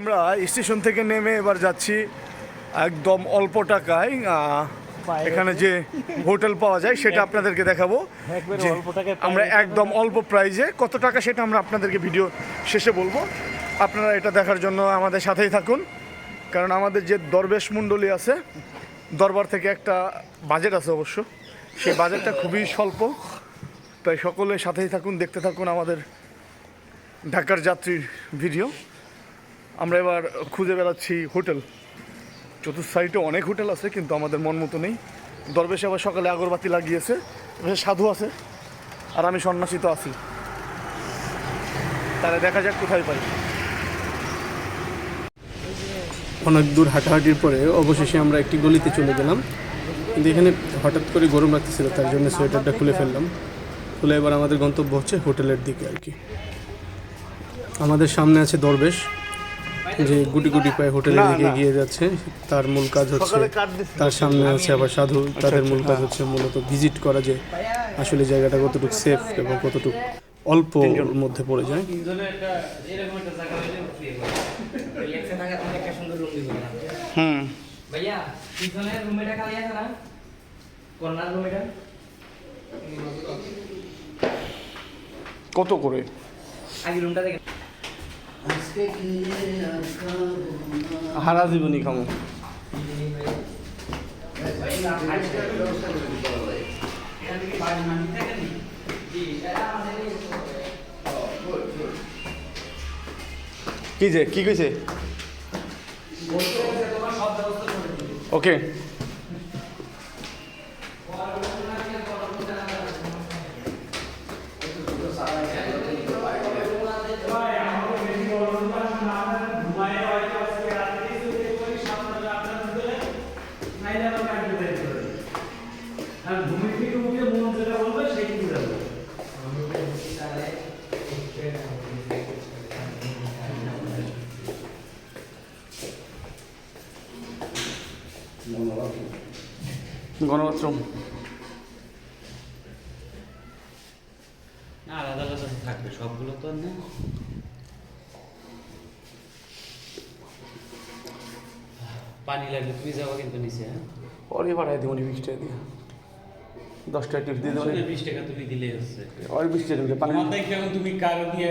আমরা স্টেশন থেকে নেমে এবার যাচ্ছি একদম অল্প টাকায় এখানে যে হোটেল পাওয়া যায় সেটা আপনাদেরকে দেখাবো। যে আমরা একদম অল্প প্রাইজে কত টাকা সেটা আমরা আপনাদেরকে ভিডিও শেষে বলবো। আপনারা এটা দেখার জন্য আমাদের সাথেই থাকুন, কারণ আমাদের যে দরবেশ মণ্ডলী আছে দরবার থেকে একটা বাজেট আছে অবশ্য, সেই বাজেটটা খুবই স্বল্প। তাই সকলের সাথেই থাকুন, দেখতে থাকুন আমাদের ঢাকার যাত্রীর ভিডিও। আমরা এবার খুঁজে বেড়াচ্ছি হোটেল। চতুর্থ সাইডে অনেক হোটেল আছে কিন্তু আমাদের মন মতো নেই। দরবেশে আবার সকালে আগরবাতি লাগিয়েছে, সাধু আছে আর আমি সন্ন্যাসী তো আছি। তাহলে দেখা যাক কোথায় পাই। অনেক দূর হাঁটাহাঁটির পরে অবশেষে আমরা একটি গলিতে চলে গেলাম, কিন্তু এখানে হঠাৎ করে গরম লাগতেছিল, তার জন্য সোয়েটারটা খুলে ফেললাম। খুলে এবার আমাদের গন্তব্য হচ্ছে হোটেলের দিকে আর কি। আমাদের সামনে আছে দরবেশ, যে গুটি গুটি পায়ে হোটেলের দিকে এগিয়ে যাচ্ছে। তার মূল কাজ হচ্ছে, তার সামনে আছে আবার সাধু, তাদের মূল কাজ হচ্ছে মূলত ভিজিট করা, যে আসলে জায়গাটা কতটুকু সেফ এবং কতটুকু অল্প মধ্যে পড়ে যায়। भैया পিছনের রুমটা খালি আছে না, কর্নার রুমটা কত করে আগে রুমটা দেখে হারা জীবনী খামো। কি যে কি কইছে? ওকে, গণবাথরুম না, আলাদা আলাদা থাকবে, সবগুলো তো আর না। পানি লাগবে, তুমি যাবো কিন্তু নিচে। হ্যাঁ, পরে বাড়াই দেবো 20 টাকা দিয়ে, 10 টাকা টিপস দিয়ে দেবো। 20 টাকা তুমি দিলে হচ্ছে। আর 20 টাকা পানি এখন তুমি কারো দিয়ে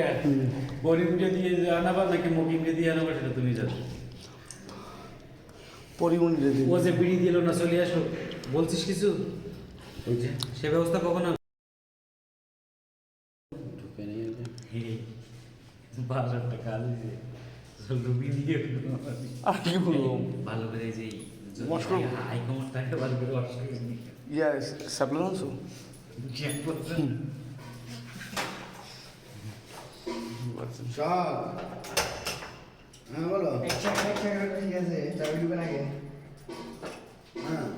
গরিবকে দিয়ে আনাবা নাকি মকিমকে দিয়ে আনাবা, সেটা তুমি জানো। পরিমণি ও যে বিড়ি দিল না, চলে আসো, বলছিস কিছু? সে ব্যবস্থা কখন হবে? আর কি বলবো, ভালো করে যে ওয়াশ করবো। হাইকমান্ড থাকে, ভালো করে ওয়াশ করে নি। ইয়াস সাপ্লান আনছো? হ্যাঁ বলো, ঠিক আছে, চাবি ঢুকেন আগে। হ্যাঁ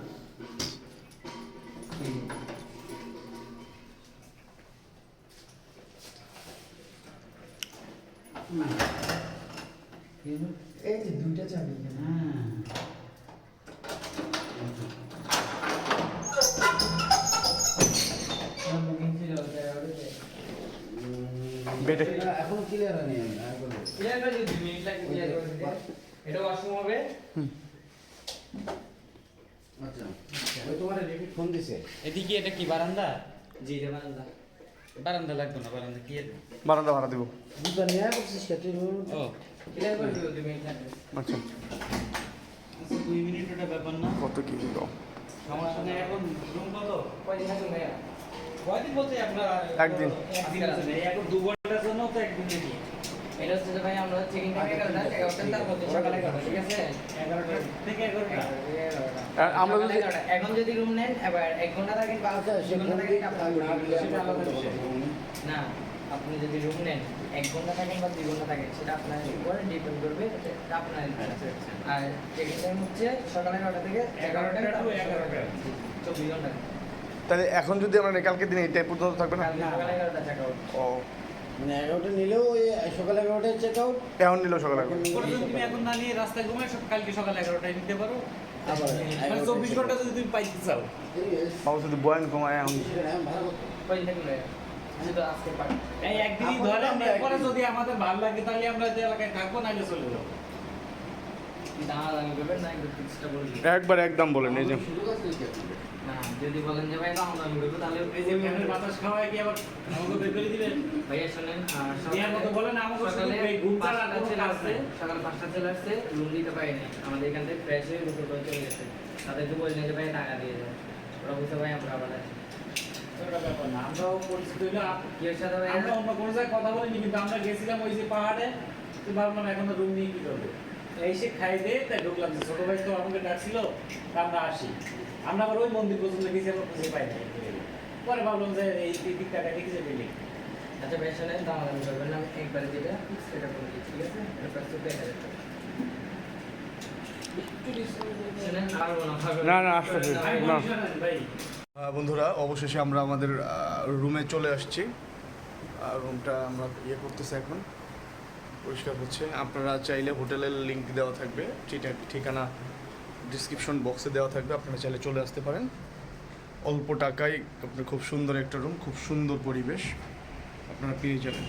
এই যে 2টা চাবি। বেডে এখনো ক্লিয়ার হয়নি, আমি আর বলবো ক্লিয়ার করে দিই, 2 মিনিট লাগে ক্লিয়ার করে দিতে। এটা ওয়াশরুম হবে। আচ্ছা, ওই তোমার রিপিট ফোন দিছে। এদিকে এটা কি বারান্দা? জি এটা বারান্দা। বারান্দা লাগবে না, বারান্দা কি আছে? বারান্দা ভাড়া দেবো। দুটো নিয়ে বলছিস কে তুই? ও ক্লিয়ার করে দিও, 2 মিনিট লাগবে। আচ্ছা, আচ্ছা, 2 মিনিট ওটা ব্যাপার না, কত কি দিল? সমস্যা নেই। এখন রুম কত? কয়দিন থাকবেন ভাইয়া? কয়দিন বলতে আপনার একদিন। একদিন আছে না, এখন 2 ঘন্টার জন্য তো একদিন দেখি। এটা হচ্ছে যে ভাই আমরা চেকিং টাইম 11টা, তার মধ্যে সকালে 11টা, ঠিক আছে? 11টা থেকে 11টা। আমরা যদি এখন যদি রুম নেন এবার 1 ঘন্টা থাকেন বা 2 ঘন্টা থাকেন সেটা আলাদা বিষয়। না, আপনি যদি রুম নেন 1 ঘন্টা থাকেন বা 2 ঘন্টা থাকেন সেটা আপনার উপর ডিপেন্ড করবে, এটা আপনার ইচ্ছা। আর চেকিং টাইম হচ্ছে সকালে 9টা থেকে 11টা টু 11টা, 24 ঘন্টা। তাহলে এখন যদি আমরা কালকে দিনে এই টাইপ পর্যন্ত থাকবে না? সকালে 11টা চেক আউট। ও মানে 11টা নিলেও ওই সকাল 11টায় চেক আউট। এখন নিল সকালে এখন। তুমি এখন না নিয়ে রাস্তায় ঘুমায় কালকে সকাল 11টায় নিতে পারো। আবার 24 ঘন্টা যদি তুমি পাইতে চাও। বাবু শুধু বয়ান কমায় এখন। কয়দিন থাকবেন ভাইয়া? সেটা আজকে পাঠ। এই একদিনই ধরেন, এরপরে যদি আমাদের ভালো লাগে তাহলে আমরা যে এলাকায় থাকবো, নাহলে চলে যাবো। দামাদামি করবেন না, একটু ফিক্সটা বলে দিবেন। একবার একদম বলেন এই যে না, যদি বলেন যে ভাই দামাদামি করবো তাহলে এই যে ফ্যানের বাতাস খাওয়ায় কি আবার আমাকে বের করে দিবেন? ভাইয়া শোনেন, দেওয়ার মতো বলেন, আমাকে শুধু এই ঘুম ছাড়া আর কোনো কাজ নেই। সকাল 5টা চলে আসছে, রুম দিতে পারি নাই, আমাদের এখান থেকে ফ্রেশ হয়ে গোসল করে চলে গেছে। তাদেরকে বললেন যে ভাই টাকা দিয়ে যাও, ওরা বলছে ভাই আমরা আবার আছি। ওটা ব্যাপার না, আমরাও পরিচিত হইলে কি এর সাথে ভাই আমরা অন্য কোনো জায়গায় কথা বলিনি, কিন্তু আমরা গেছিলাম ওই যে পাহাড়ে, তো ভাবলাম এখন রুম নিয়ে কি করবো, এসে খাই দিয়ে তাই ঢুকলাম। যে ছোট ভাই তো আমাকে ডাকছিল, তা আমরা আসি। আমরা আবার ওই মন্দির পর্যন্ত গেছি, আমরা খুঁজে পাই না। পরে ভাবলাম যে এই দিকটা দেখি যে বিল্ডিং। আচ্ছা ভাই শোনেন, দামাদামি করবেন না, আমি একবারে যেটা ফিক্স সেটা করে দিই, ঠিক আছে? এটা প্রাইস 1000 টাকা। শোনেন, পারবো না, পারবো না, না, আসতে হবে। ভাই, না। ভাই বন্ধুরা অবশেষে আমরা আমাদের রুমে চলে আসছি। রুমটা আমরা করতেছি এখন, পরিষ্কার হচ্ছে। আপনারা চাইলে হোটেলের লিংক দেওয়া থাকবে, ঠিকানা ডিসক্রিপশন বক্সে দেওয়া থাকবে, আপনারা চাইলে চলে আসতে পারেন। অল্প টাকায় আপনার খুব সুন্দর একটা রুম, খুব সুন্দর পরিবেশ আপনারা পেয়ে যাবেন।